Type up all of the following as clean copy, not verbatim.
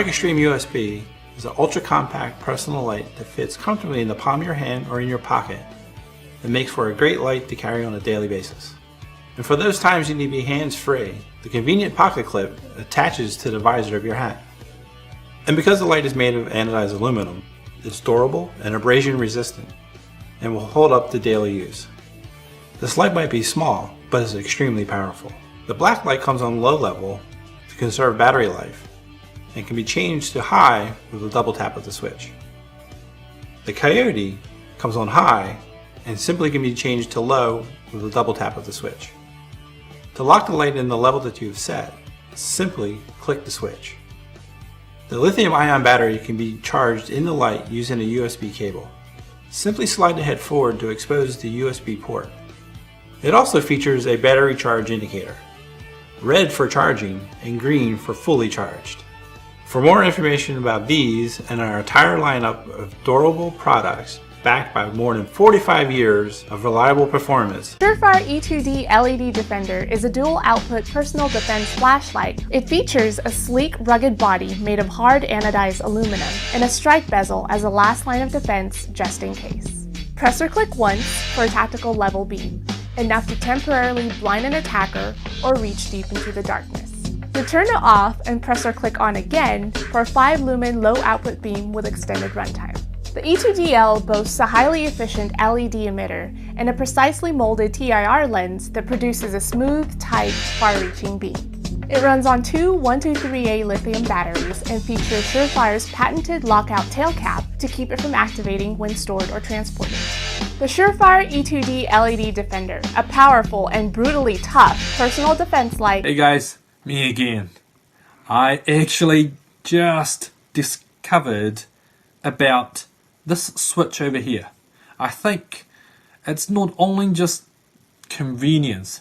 Extreme USB is an ultra-compact personal light that fits comfortably in the palm of your hand or in your pocket. It makes for a great light to carry on a daily basis. And for those times you need to be hands-free, the convenient pocket clip attaches to the visor of your hat. And because the light is made of anodized aluminum, it's durable and abrasion resistant and will hold up to daily use. This light might be small, but is extremely powerful. The black light comes on low level to conserve battery life and can be changed to high with a double tap of the switch. The Coyote comes on high and simply can be changed to low with a double tap of the switch. To lock the light in the level that you have set, simply click the switch. The lithium-ion battery can be charged in the light using a USB cable. Simply slide the head forward to expose the USB port. It also features a battery charge indicator, red for charging and green for fully charged. For more information about these and our entire lineup of durable products backed by more than 45 years of reliable performance, SureFire E2D LED Defender is a dual-output personal defense flashlight. It features a sleek, rugged body made of hard anodized aluminum and a strike bezel as a last line of defense just in case. Press or click once for a tactical level beam, enough to temporarily blind an attacker or reach deep into the darkness. To turn it off and press or click on again for a 5-lumen low-output beam with extended runtime. The E2DL boasts a highly efficient LED emitter and a precisely molded TIR lens that produces a smooth, tight, far-reaching beam. It runs on two 123A lithium batteries and features SureFire's patented lockout tail cap to keep it from activating when stored or transported. The SureFire E2D LED Defender, a powerful and brutally tough personal defense light. Hey guys, me again. I actually just discovered about this switch over here. I think it's not only just convenience,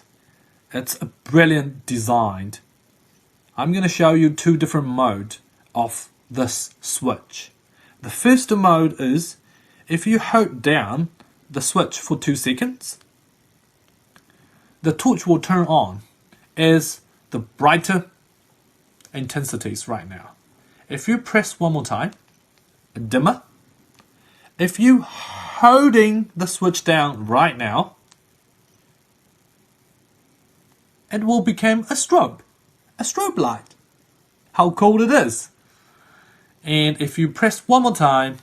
it's a brilliant design. I'm going to show you two different modes of this switch. The first mode is if you hold down the switch for 2 seconds, the torch will turn on as the brighter intensities right now. If you press one more time, a dimmer. If you holding the switch down right now, it will become a strobe light. How cool it is. And if you press one more time,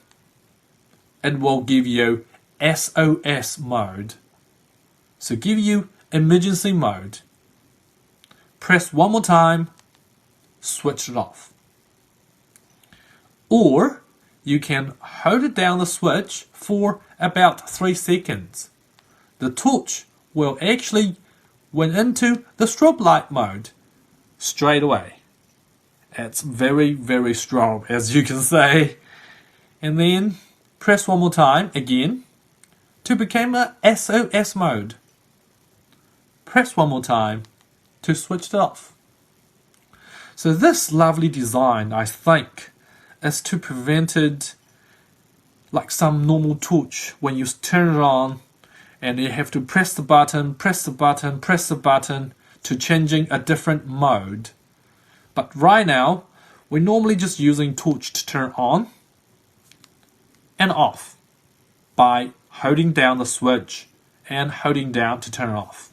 it will give you SOS mode. So give you emergency mode. Press one more time, switch it off. Or you can hold it down the switch for about 3 seconds. The torch will actually went into the strobe light mode straight away. It's very, very strong, as you can say. And then press one more time again to become a SOS mode. Press one more time to switch it off. So this lovely design, I think, is to prevent it like some normal torch when you turn it on and you have to press the button to changing a different mode. But right now, we're normally just using torch to turn on and off by holding down the switch and holding down to turn it off.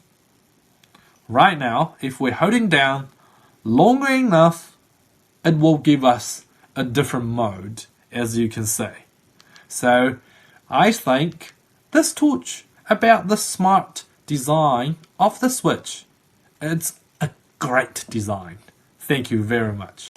Right now, if we're holding down longer enough, it will give us a different mode, as you can see. So I think this torch about the smart design of the switch, it's a great design. Thank you very much.